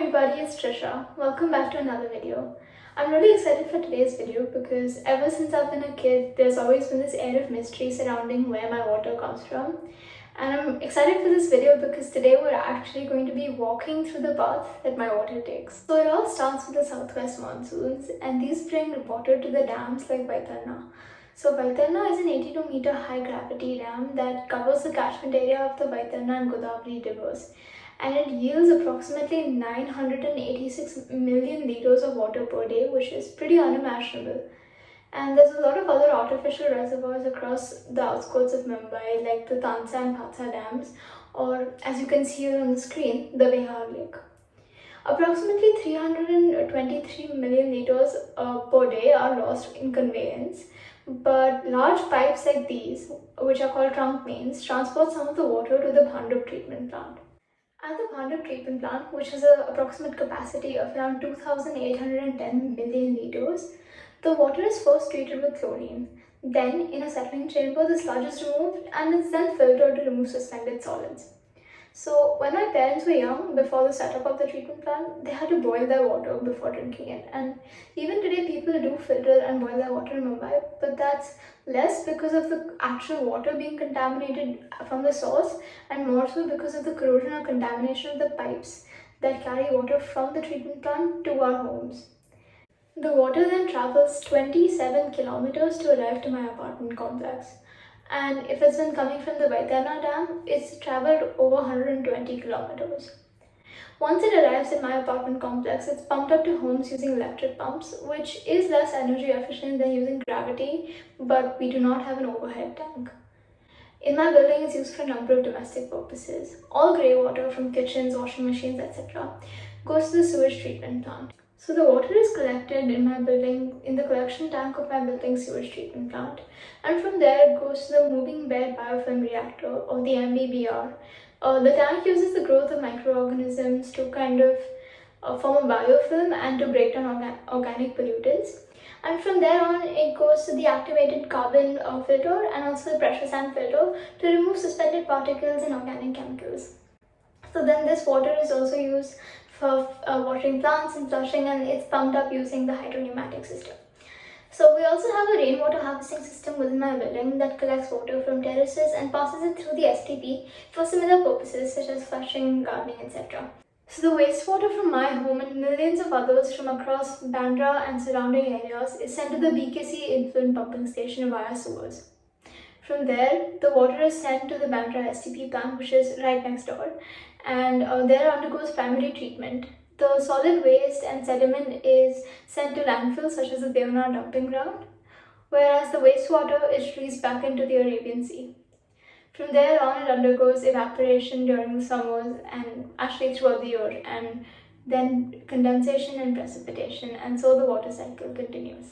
everybody, it's Trisha. Welcome back to another video. I'm really excited for today's video because ever since I've been a kid, there's always been this air of mystery surrounding where my water comes from. And I'm excited for this video because today we're actually going to be walking through the path that my water takes. So it all starts with the southwest monsoons, and these bring water to the dams like Vaitarna. So Vaitarna is an 82-meter high gravity dam that covers the catchment area of the Vaitarna and Godavari rivers, and it yields approximately 986 million liters of water per day, which is pretty unimaginable. And there's a lot of other artificial reservoirs across the outskirts of Mumbai, like the Tansa and Patsa dams, or as you can see here on the screen, the Vihar Lake. Approximately 323 million liters per day are lost in conveyance, but large pipes like these, which are called trunk mains, transport some of the water to the Bhandup treatment plant. At the Bhandup treatment plant, which has an approximate capacity of around 2,810 million liters, the water is first treated with chlorine. Then, in a settling chamber, the sludge is removed and it's then filtered to remove suspended solids. So, when my parents were young, before the setup of the treatment plant, they had to boil their water before drinking it. And even today, people do filter and boil their water in Mumbai, but that's less because of the actual water being contaminated from the source and more so because of the corrosion or contamination of the pipes that carry water from the treatment plant to our homes. The water then travels 27 kilometers to arrive to my apartment complex. And if it's been coming from the Vaitarna dam, it's traveled over 120 kilometers. Once it arrives in my apartment complex, it's pumped up to homes using electric pumps, which is less energy efficient than using gravity, but we do not have an overhead tank. In my building, it's used for a number of domestic purposes. All grey water from kitchens, washing machines, etc. goes to the sewage treatment plant. So the water is collected in my building, in the collection tank of my building sewage treatment plant, and from there it goes to the moving bed biofilm reactor, or the MBBR. The tank uses the growth of microorganisms to kind of form a biofilm and to break down organic pollutants. And from there on, it goes to the activated carbon filter and also the pressure sand filter to remove suspended particles and organic chemicals. So then this water is also used for watering plants and flushing, and it's pumped up using the hydropneumatic system. So we also have a rainwater harvesting system within my building that collects water from terraces and passes it through the STP for similar purposes such as flushing, gardening, etc. So the wastewater from my home and millions of others from across Bandra and surrounding areas is sent to the BKC influent pumping station via sewers. From there, the water is sent to the Bandra STP plant, which is right next door, and there undergoes primary treatment. The solid waste and sediment is sent to landfills such as the Devana dumping ground, whereas the wastewater is released back into the Arabian Sea. From there on, it undergoes evaporation during the summers and actually throughout the year, and then condensation and precipitation, and so the water cycle continues.